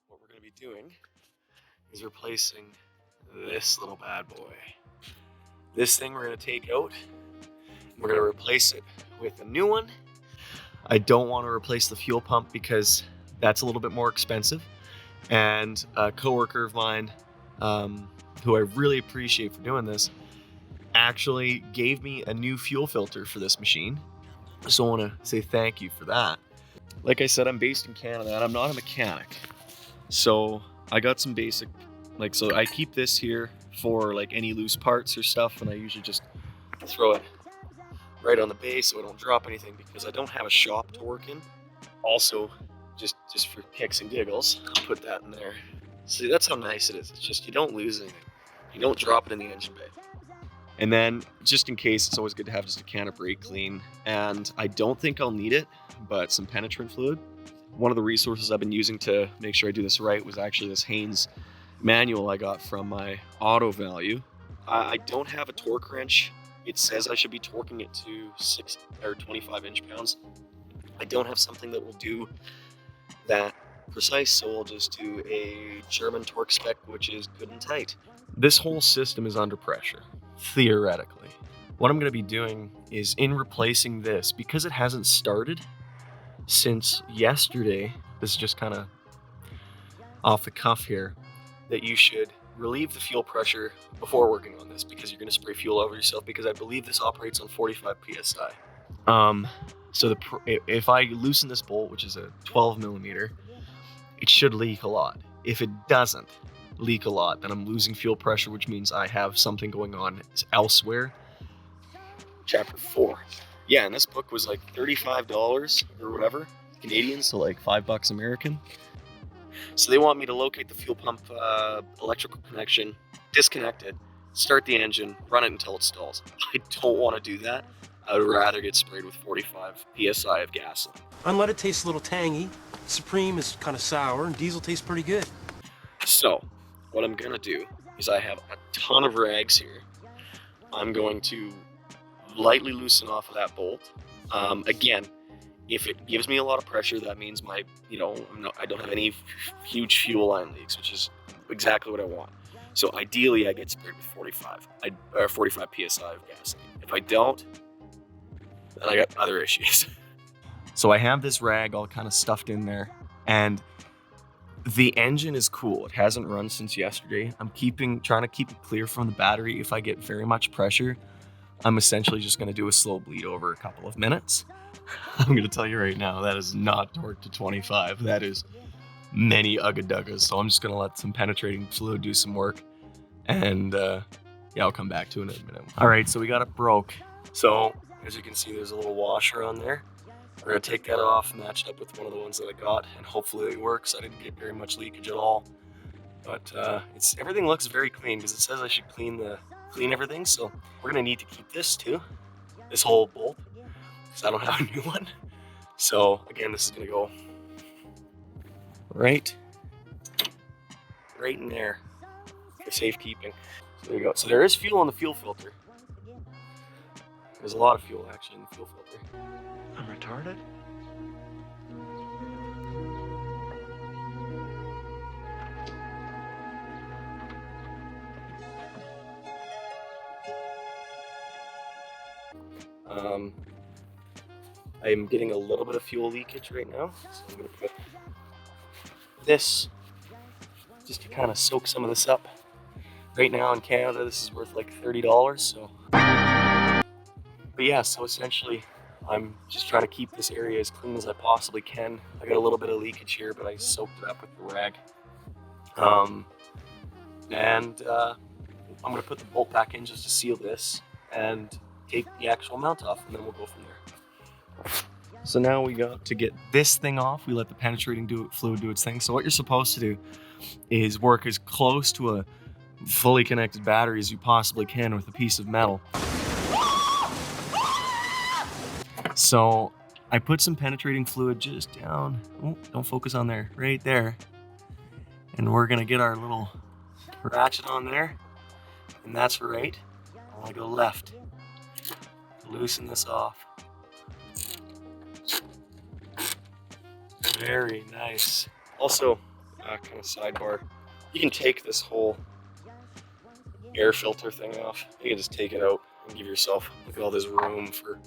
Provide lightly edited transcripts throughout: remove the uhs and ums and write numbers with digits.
what we're going to be doing is replacing this little bad boy. This thing we're going to take out, and we're going to replace it with a new one. I don't want to replace the fuel pump because that's a little bit more expensive. And a coworker of mine, who I really appreciate for doing this, actually gave me a new fuel filter for this machine. So I want to say thank you for that. Like I said, I'm based in Canada and I'm not a mechanic. So I got some basic, so I keep this here for like any loose parts or stuff, and I usually just throw it right on the base so I don't drop anything because I don't have a shop to work in. Also, just for kicks and giggles, I'll put that in there. See, that's how nice it is. It's just, you don't lose anything. You don't drop it in the engine bay. And then, just in case, it's always good to have just a can of brake clean. And I don't think I'll need it, but some penetrant fluid. One of the resources I've been using to make sure I do this right was actually this Haynes manual I got from my auto value. I don't have a torque wrench. It says I should be torquing it to 6 or 25 inch-pounds. I don't have something that will do that precise, so I'll just do a German torque spec, which is good and tight. This whole system is under pressure, theoretically. What I'm going to be doing is, in replacing this, because it hasn't started since yesterday, this is just kind of off the cuff here, that you should relieve the fuel pressure before working on this, because you're going to spray fuel over yourself, because I believe this operates on 45 psi. So if I loosen this bolt, which is a 12 millimeter, it should leak a lot. If it doesn't leak a lot, then I'm losing fuel pressure, which means I have something going on elsewhere. Chapter 4. Yeah, and this book was like $35 or whatever, Canadian, so like $5 American. So they want me to locate the fuel pump electrical connection, disconnect it, start the engine, run it until it stalls. I don't want to do that. I would rather get sprayed with 45 psi of gasoline. Unleaded tastes a little tangy, Supreme is kind of sour, and diesel tastes pretty good. So, what I'm gonna do is, I have a ton of rags here. I'm going to lightly loosen off of that bolt. Again, if it gives me a lot of pressure, that means I don't have any huge fuel line leaks, which is exactly what I want. So ideally, I get sprayed with 45 psi of gasoline. If I don't, then I got other issues. So I have this rag all kind of stuffed in there, and the engine is cool. It hasn't run since yesterday. I'm trying to keep it clear from the battery. If I get very much pressure, I'm essentially just going to do a slow bleed over a couple of minutes. I'm going to tell you right now, that is not torque to 25. That is many ugga-duggas. So I'm just going to let some penetrating fluid do some work, and I'll come back to it in a minute. All right, so we got it broke. So as you can see, there's a little washer on there. We're going to take that off, match it up with one of the ones that I got, and hopefully it works. I didn't get very much leakage at all, but everything looks very clean, because it says I should clean everything. So we're going to need to keep this too, this whole bolt, because I don't have a new one. So again, this is going to go right in there for safekeeping. So there you go. So there is fuel in the fuel filter. There's a lot of fuel actually in the fuel filter. I'm retarded? I'm getting a little bit of fuel leakage right now, so I'm going to put this just to kind of soak some of this up. Right now in Canada, this is worth like $30, so. But yeah, so essentially, I'm just trying to keep this area as clean as I possibly can. I got a little bit of leakage here, but I soaked it up with the rag. I'm going to put the bolt back in just to seal this and take the actual mount off, and then we'll go from there. So now we got to get this thing off. We let the penetrating fluid do its thing. So what you're supposed to do is work as close to a fully connected battery as you possibly can with a piece of metal. So I put some penetrating fluid just down. Oh, don't focus on there, right there. And we're gonna get our little ratchet on there. And that's right. I wanna go left. Loosen this off. Very nice. Also, kind of sidebar. You can take this whole air filter thing off. You can just take it out and give yourself, look at all this room for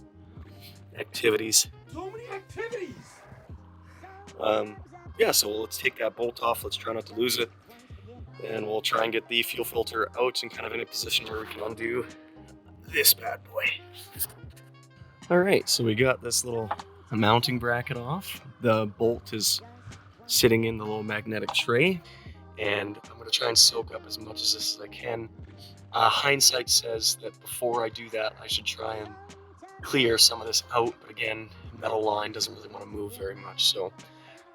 activities. So many activities! Yeah, so let's take that bolt off. Let's try not to lose it. And we'll try and get the fuel filter out and kind of in a position where we can undo this bad boy. All right, so we got this little mounting bracket off. The bolt is sitting in the little magnetic tray, and I'm gonna try and soak up as much of this as I can. Hindsight says that before I do that, I should try and clear some of this out, but again, metal line doesn't really want to move very much, so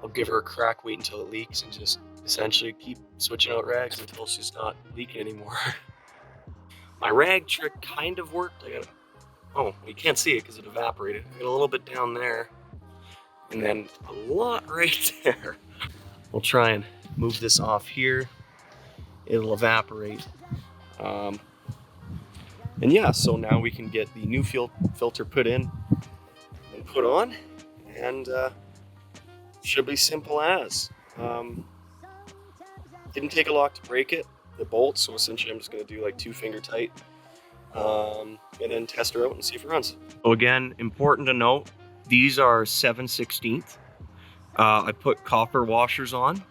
I'll give her a crack, wait until it leaks, and just essentially keep switching out rags until she's not leaking anymore. My rag trick kind of worked. Oh, you can't see it because it evaporated. I got a little bit down there, and then a lot right there. We'll try and move this off here. It'll evaporate. And yeah, so now we can get the new fuel filter put in and put on, and should be simple as. Didn't take a lot to break it, the bolt, so essentially I'm just going to do like 2-finger tight, and then test her out and see if it runs. So again, important to note, these are 7/16. I put copper washers on,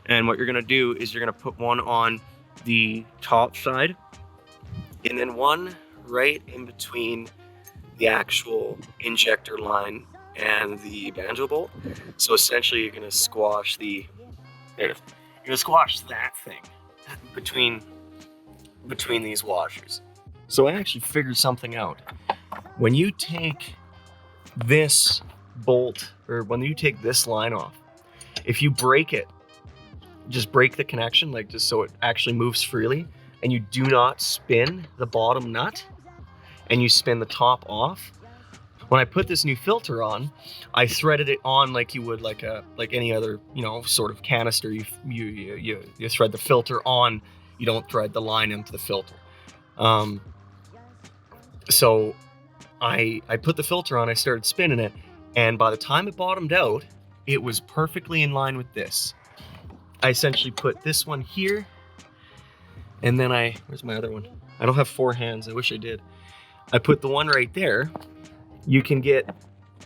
and what you're going to do is you're going to put one on the top side, and then one right in between the actual injector line and the banjo bolt. So essentially you're going to squash you're going to squash that thing between these washers. So I actually figured something out. When you take this bolt, or when you take this line off, if you break it, just break the connection, like just so it actually moves freely, and you do not spin the bottom nut, and you spin the top off. When I put this new filter on, I threaded it on like you would like any other, you know, sort of canister. You thread the filter on. You don't thread the line into the filter. So I put the filter on. I started spinning it, and by the time it bottomed out, it was perfectly in line with this. I essentially put this one here, and then where's my other one? I don't have 4 hands. I wish I did. I put the one right there. You can get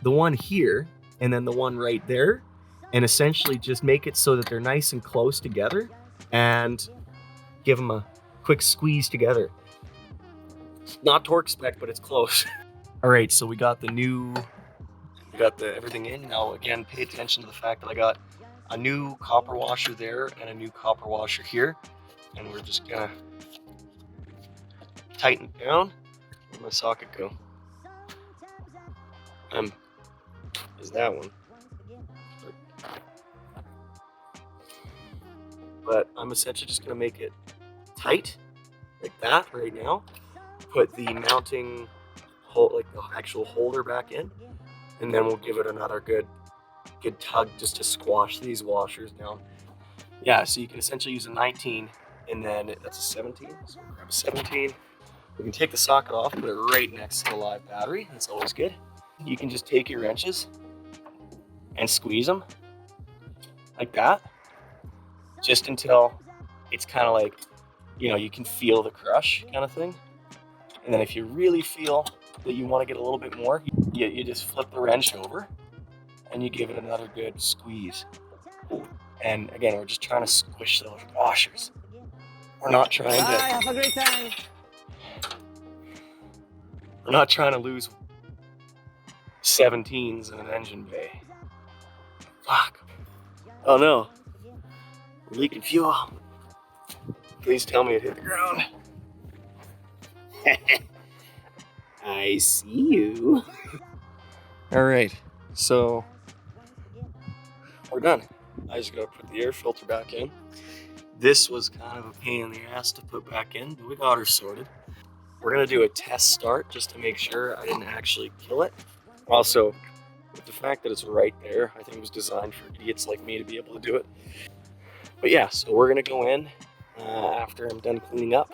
the one here and then the one right there, and essentially just make it so that they're nice and close together, and give them a quick squeeze together. Not torque spec, but it's close. All right, so we got everything in. Now again, pay attention to the fact that I got a new copper washer there and a new copper washer here, and we're just gonna tighten it down. Where'd my socket go? Is that one. But I'm essentially just gonna make it tight, like that right now. Put the mounting hole, like the actual holder back in, and then we'll give it another good tug just to squash these washers down. Yeah, so you can essentially use a 19, and then that's a 17, so we'll grab a 17. We can take the socket off, put it right next to the live battery. That's always good. You can just take your wrenches and squeeze them like that, just until it's kind of like, you know, you can feel the crush kind of thing. And then if you really feel that you want to get a little bit more, you just flip the wrench over and you give it another good squeeze. And again, we're just trying to squish those washers. We're not trying to... Bye, have a great time. We're not trying to lose 17s in an engine bay. Fuck. Oh no. We're leaking fuel. Please tell me it hit the ground. I see you. Alright, so we're done. I just gotta put the air filter back in. This was kind of a pain in the ass to put back in, but we got her sorted. We're gonna do a test start just to make sure I didn't actually kill it. Also, with the fact that it's right there, I think it was designed for idiots like me to be able to do it. But yeah, so we're gonna go in after I'm done cleaning up.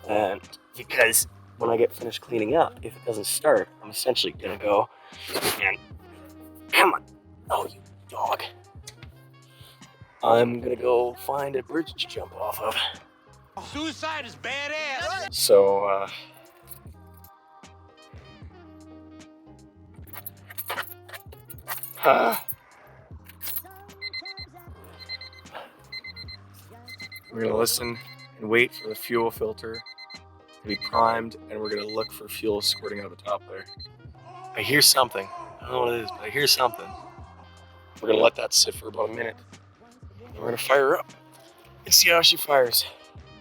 And because when I get finished cleaning up, if it doesn't start, I'm essentially gonna go and, come on, oh you dog. I'm gonna go find a bridge to jump off of. Suicide is badass. So, we're gonna listen and wait for the fuel filter to be primed, and we're gonna look for fuel squirting out the top there. I hear something. I don't know what it is, but I hear something. We're gonna let that sit for about a minute. And we're gonna fire her up and see how she fires.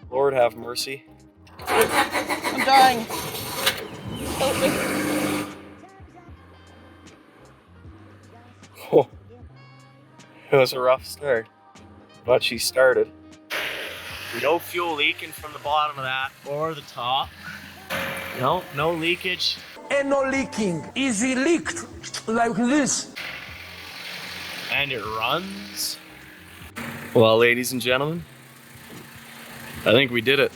Lord have mercy. I'm dying. Help me. Oh, it was a rough start, but she started. No fuel leaking from the bottom of that or the top. No leakage. And no leaking. Easy leaked like this. And it runs. Well, ladies and gentlemen, I think we did it.